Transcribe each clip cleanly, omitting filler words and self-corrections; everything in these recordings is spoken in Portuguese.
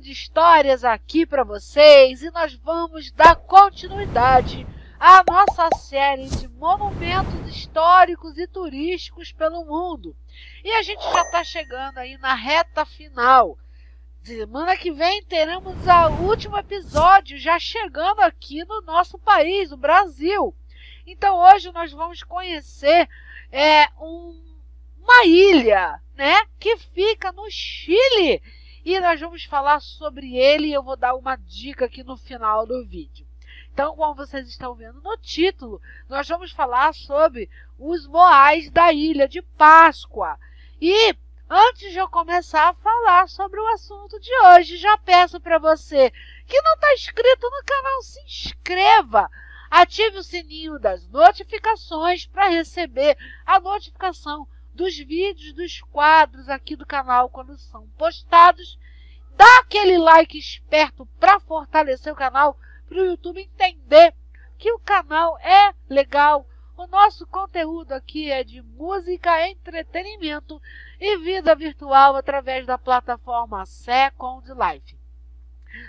de histórias aqui para vocês e nós vamos dar continuidade à nossa série de monumentos históricos e turísticos pelo mundo. E a gente já está chegando aí na reta final. Semana que vem teremos o último episódio já chegando aqui no nosso país, o Brasil. Então hoje nós vamos conhecer uma ilha, né, que fica no Chile. E nós vamos falar sobre ele e eu vou dar uma dica aqui no final do vídeo. Então, como vocês estão vendo no título, nós vamos falar sobre os moais da Ilha de Páscoa. E antes de eu começar a falar sobre o assunto de hoje, já peço para você que não está inscrito no canal, se inscreva. Ative o sininho das notificações para receber a notificação dos vídeos, dos quadros aqui do canal quando são postados. Dá aquele like esperto para fortalecer o canal, para o YouTube entender que o canal é legal. O nosso conteúdo aqui é de música, entretenimento e vida virtual através da plataforma Second Life.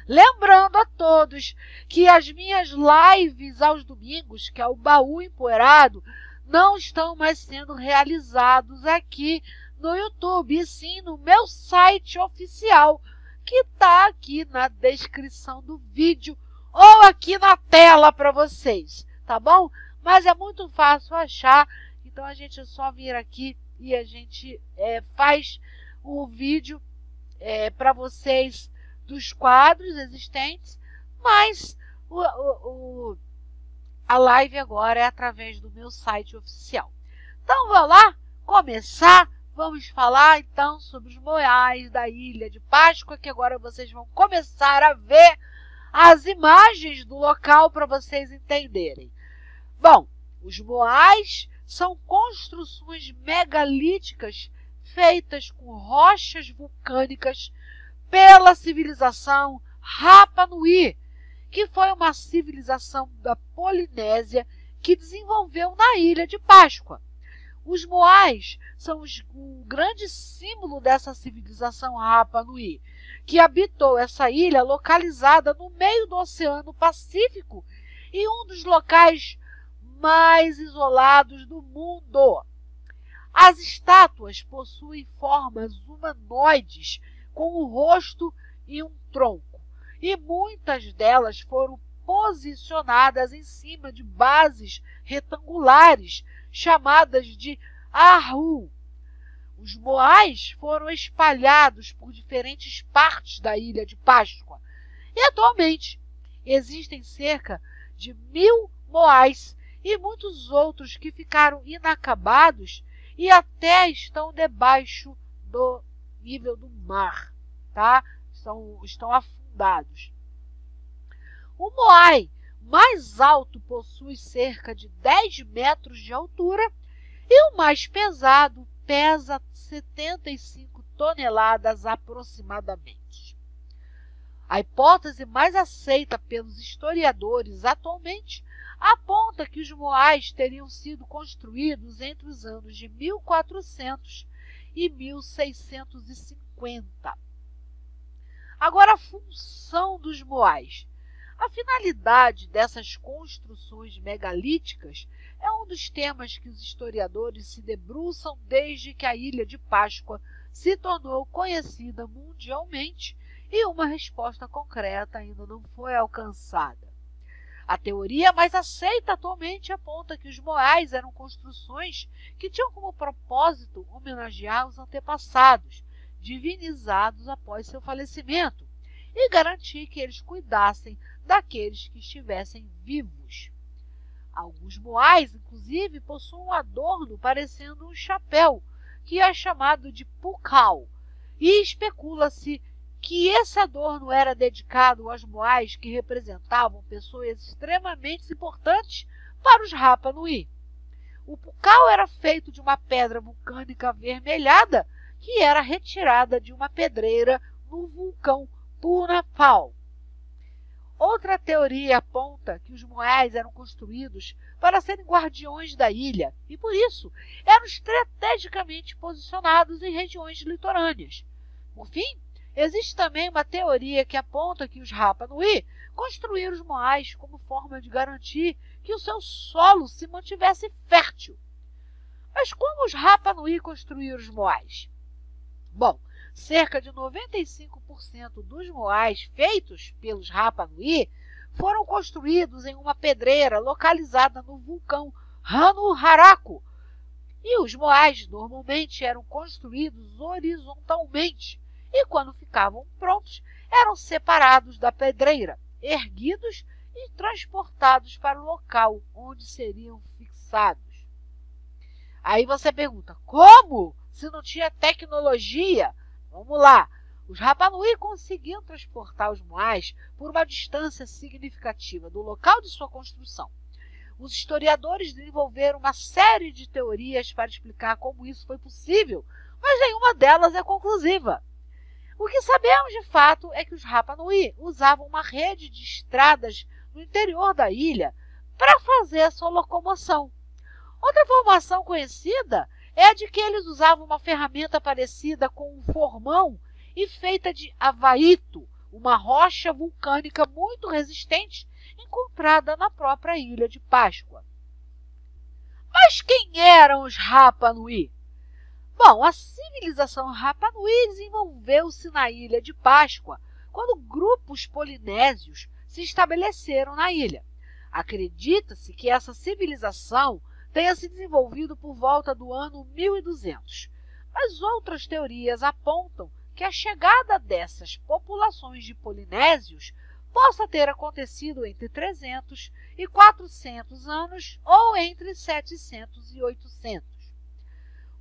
Lembrando a todos que as minhas lives aos domingos, que é o Baú Empoeirado, não estão mais sendo realizados aqui no YouTube, e sim no meu site oficial, que está aqui na descrição do vídeo ou aqui na tela para vocês, tá bom? Mas é muito fácil achar, então a gente é só vir aqui e a gente faz o vídeo para vocês dos quadros existentes, mas a live agora é através do meu site oficial. Então, vamos lá começar. Vamos falar, então, sobre os moais da Ilha de Páscoa, que agora vocês vão começar a ver as imagens do local para vocês entenderem. Bom, os moais são construções megalíticas feitas com rochas vulcânicas pela civilização Rapa Nui, que foi uma civilização da Polinésia que desenvolveu na Ilha de Páscoa. Os moais são o grande símbolo dessa civilização Rapa Nui, que habitou essa ilha localizada no meio do Oceano Pacífico e um dos locais mais isolados do mundo. As estátuas possuem formas humanoides com um rosto e um tronco, e muitas delas foram posicionadas em cima de bases retangulares chamadas de ahu. Os moais foram espalhados por diferentes partes da Ilha de Páscoa e atualmente existem cerca de 1000 moais e muitos outros que ficaram inacabados e até estão debaixo do nível do mar, tá? Estão afundados. O moai mais alto possui cerca de 10 metros de altura e o mais pesado pesa 75 toneladas aproximadamente. A hipótese mais aceita pelos historiadores atualmente aponta que os moais teriam sido construídos entre os anos de 1400 e 1650. Agora, a função dos moais. A finalidade dessas construções megalíticas é um dos temas que os historiadores se debruçam desde que a Ilha de Páscoa se tornou conhecida mundialmente e uma resposta concreta ainda não foi alcançada. A teoria mais aceita atualmente aponta que os moais eram construções que tinham como propósito homenagear os antepassados, divinizados após seu falecimento, e garantir que eles cuidassem daqueles que estivessem vivos. Alguns moais, inclusive, possuem um adorno parecendo um chapéu, que é chamado de pucal, e especula-se que esse adorno era dedicado aos moais que representavam pessoas extremamente importantes para os Rapa Nui. O pucal era feito de uma pedra vulcânica avermelhada que era retirada de uma pedreira no vulcão Punapau. Outra teoria aponta que os moais eram construídos para serem guardiões da ilha e, por isso, eram estrategicamente posicionados em regiões litorâneas. Por fim, Existe também uma teoria que aponta que os Rapa Nui construíram os moais como forma de garantir que o seu solo se mantivesse fértil. Mas como os Rapa Nui construíram os moais? Bom, cerca de 95% dos moais feitos pelos Rapa Nui foram construídos em uma pedreira localizada no vulcão Hanuharaku. E os moais normalmente eram construídos horizontalmente e, quando ficavam prontos, eram separados da pedreira, erguidos e transportados para o local onde seriam fixados. Aí você pergunta, como? Se não tinha tecnologia? Vamos lá. Os Rapa Nui conseguiam transportar os moais por uma distância significativa do local de sua construção. Os historiadores desenvolveram uma série de teorias para explicar como isso foi possível, mas nenhuma delas é conclusiva. O que sabemos de fato é que os Rapa Nui usavam uma rede de estradas no interior da ilha para fazer a sua locomoção. Outra informação conhecida é a de que eles usavam uma ferramenta parecida com um formão e feita de avaíto, uma rocha vulcânica muito resistente encontrada na própria Ilha de Páscoa. Mas quem eram os Rapa Nui? Bom, a civilização Rapa Nui desenvolveu-se na Ilha de Páscoa quando grupos polinésios se estabeleceram na ilha. Acredita-se que essa civilização tenha se desenvolvido por volta do ano 1200, mas outras teorias apontam que a chegada dessas populações de polinésios possa ter acontecido entre 300 e 400 anos ou entre 700 e 800.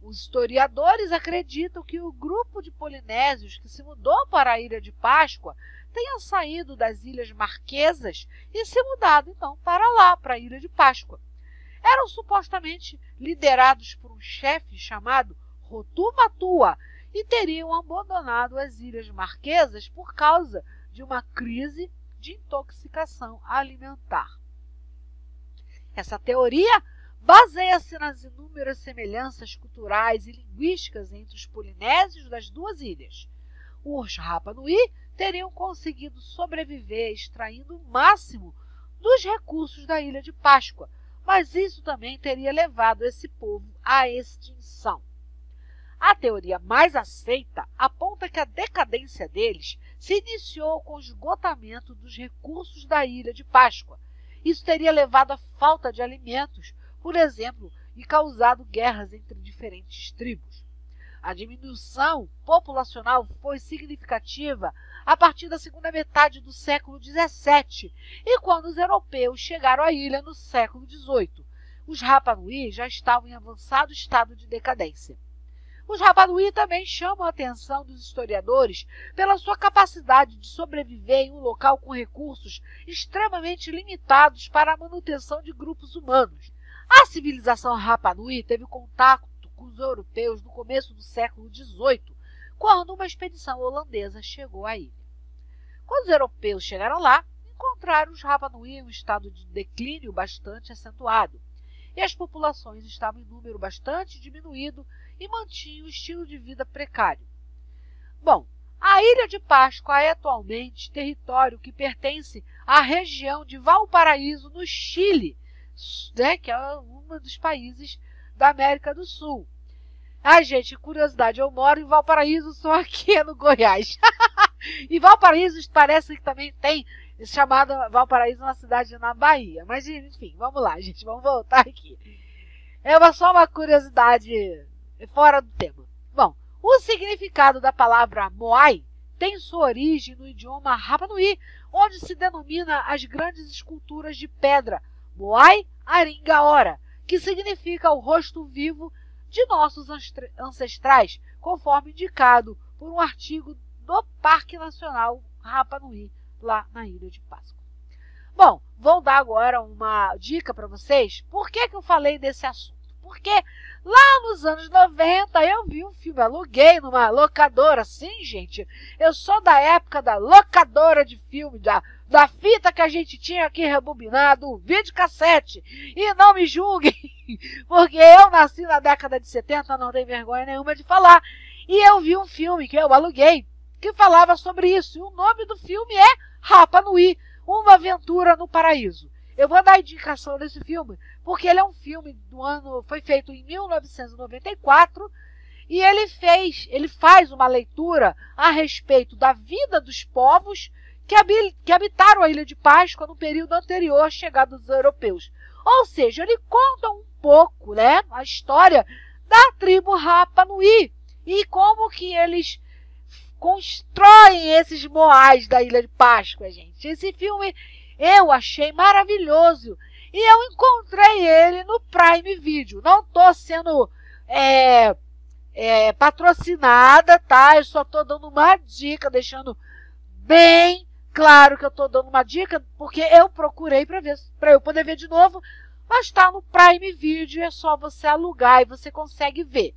Os historiadores acreditam que o grupo de polinésios que se mudou para a Ilha de Páscoa tenha saído das Ilhas Marquesas e se mudado então para lá, para a Ilha de Páscoa. Eram supostamente liderados por um chefe chamado Rotumatua e teriam abandonado as Ilhas Marquesas por causa de uma crise de intoxicação alimentar. Essa teoria baseia-se nas inúmeras semelhanças culturais e linguísticas entre os polinésios das duas ilhas. Os Rapa Nui teriam conseguido sobreviver extraindo o máximo dos recursos da Ilha de Páscoa, mas isso também teria levado esse povo à extinção. A teoria mais aceita aponta que a decadência deles se iniciou com o esgotamento dos recursos da Ilha de Páscoa. Isso teria levado à falta de alimentos, por exemplo, e causado guerras entre diferentes tribos. A diminuição populacional foi significativa a partir da segunda metade do século XVII e quando os europeus chegaram à ilha no século XVIII. Os Rapa Nui já estavam em avançado estado de decadência. Os Rapa Nui também chamam a atenção dos historiadores pela sua capacidade de sobreviver em um local com recursos extremamente limitados para a manutenção de grupos humanos. A civilização Rapa Nui teve contato com os europeus no começo do século XVIII, quando uma expedição holandesa chegou à ilha. Quando os europeus chegaram lá, encontraram os Rapa Nui em um estado de declínio bastante acentuado, e as populações estavam em número bastante diminuído e mantinham um estilo de vida precário. Bom, a Ilha de Páscoa é atualmente território que pertence à região de Valparaíso, no Chile, que é um dos países da América do Sul. Gente, curiosidade, eu moro em Valparaíso, sou aqui no Goiás. E Valparaíso parece que também tem chamada Valparaíso, uma cidade na Bahia. Mas, enfim, vamos lá, gente, vamos voltar aqui. É só uma curiosidade fora do tema. Bom, o significado da palavra Moai tem sua origem no idioma Rapa Nui, onde se denomina as grandes esculturas de pedra Moai Aringaora, que significa o rosto vivo de nossos ancestrais, conforme indicado por um artigo do Parque Nacional Rapa Nui, lá na Ilha de Páscoa. Bom, vou dar agora uma dica para vocês. Por que eu falei desse assunto? Porque lá nos anos 90 eu vi um filme, aluguei numa locadora. Sim, gente, eu sou da época da locadora de filme, da fita que a gente tinha aqui rebobinado, o videocassete. E não me julguem, porque eu nasci na década de 70, não tenho vergonha nenhuma de falar. E eu vi um filme que eu aluguei, que falava sobre isso. E o nome do filme é Rapa Nui, Uma Aventura no Paraíso. Eu vou dar a indicação desse filme, porque ele é um filme do ano, foi feito em 1994, e ele faz uma leitura a respeito da vida dos povos que habitaram a Ilha de Páscoa no período anterior à chegada dos europeus. Ou seja, ele conta um pouco, né, a história da tribo Rapa Nui e como que eles constroem esses moais da Ilha de Páscoa, gente. Esse filme eu achei maravilhoso e eu encontrei ele no Prime Video. Não estou sendo patrocinada, tá? Eu só estou dando uma dica, deixando bem claro que eu estou dando uma dica, porque eu procurei para eu poder ver de novo, mas está no Prime Video, é só você alugar e você consegue ver.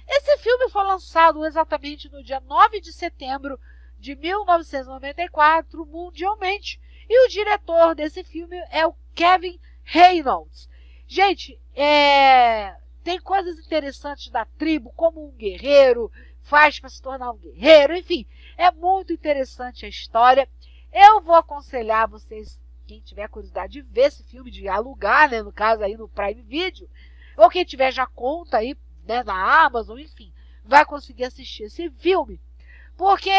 Esse filme foi lançado exatamente no dia 9 de setembro de 1994, mundialmente, e o diretor desse filme é o Kevin Reynolds. Gente, tem coisas interessantes da tribo, como um guerreiro faz para se tornar um guerreiro, enfim, é muito interessante a história. Eu vou aconselhar vocês, quem tiver curiosidade de ver esse filme, de alugar, né, no caso aí no Prime Video, ou quem tiver já conta aí, né, na Amazon, enfim, vai conseguir assistir esse filme. Porque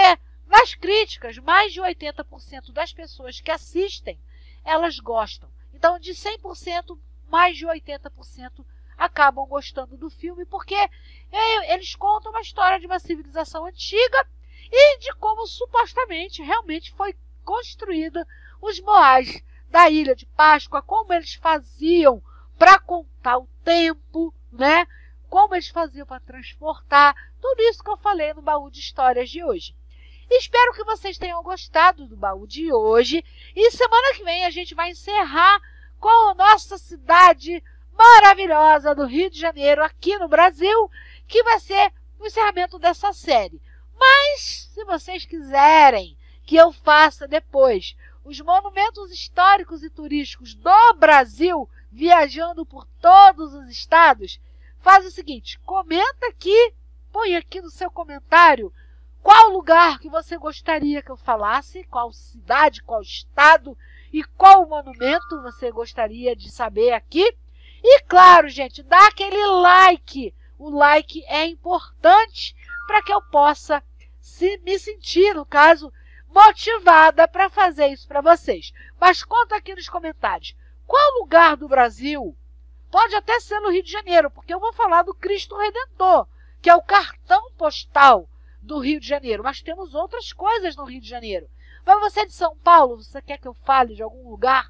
nas críticas, mais de 80% das pessoas que assistem, elas gostam. Então, de 100%, mais de 80% acabam gostando do filme, porque eles contam uma história de uma civilização antiga e de como supostamente realmente foi construída os moais da Ilha de Páscoa, como eles faziam para contar o tempo, né? Como eles faziam para transportar, tudo isso que eu falei no baú de histórias de hoje. Espero que vocês tenham gostado do baú de hoje e semana que vem a gente vai encerrar com a nossa cidade maravilhosa do Rio de Janeiro, aqui no Brasil, que vai ser o encerramento dessa série. Mas, se vocês quiserem que eu faça depois os monumentos históricos e turísticos do Brasil, viajando por todos os estados, faz o seguinte, comenta aqui, põe aqui no seu comentário qual lugar que você gostaria que eu falasse, qual cidade, qual estado e qual monumento você gostaria de saber aqui. E claro, gente, dá aquele like. O like é importante para que eu possa me sentir, no caso, motivada para fazer isso para vocês. Mas conta aqui nos comentários, qual lugar do Brasil, pode até ser no Rio de Janeiro, porque eu vou falar do Cristo Redentor, que é o cartão postal do Rio de Janeiro, mas temos outras coisas no Rio de Janeiro. Mas você é de São Paulo, você quer que eu fale de algum lugar,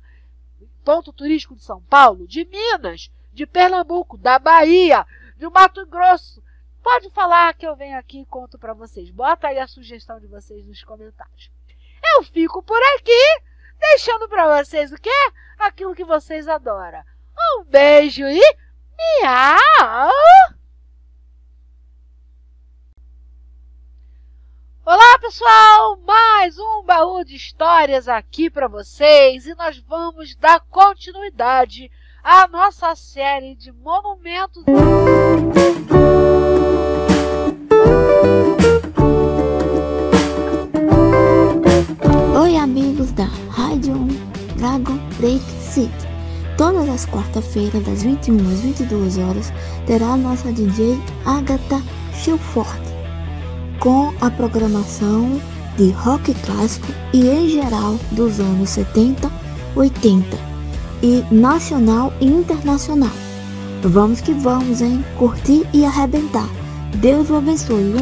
ponto turístico de São Paulo, de Minas, de Pernambuco, da Bahia, de Mato Grosso? Pode falar que eu venho aqui e conto para vocês. Bota aí a sugestão de vocês nos comentários. Eu fico por aqui, deixando para vocês o quê? Aquilo que vocês adoram. Um beijo e miau! Olá, pessoal! Mais um baú de histórias aqui para vocês e nós vamos dar continuidade à nossa série de monumentos. Oi, amigos da Rádio Dragon Lake City. Todas as quarta-feiras, das 21 às 22 horas, terá a nossa DJ Agatha Schilford, com a programação de rock clássico e em geral dos anos 70, 80 e nacional e internacional. Vamos que vamos, hein? Curtir e arrebentar. Deus o abençoe.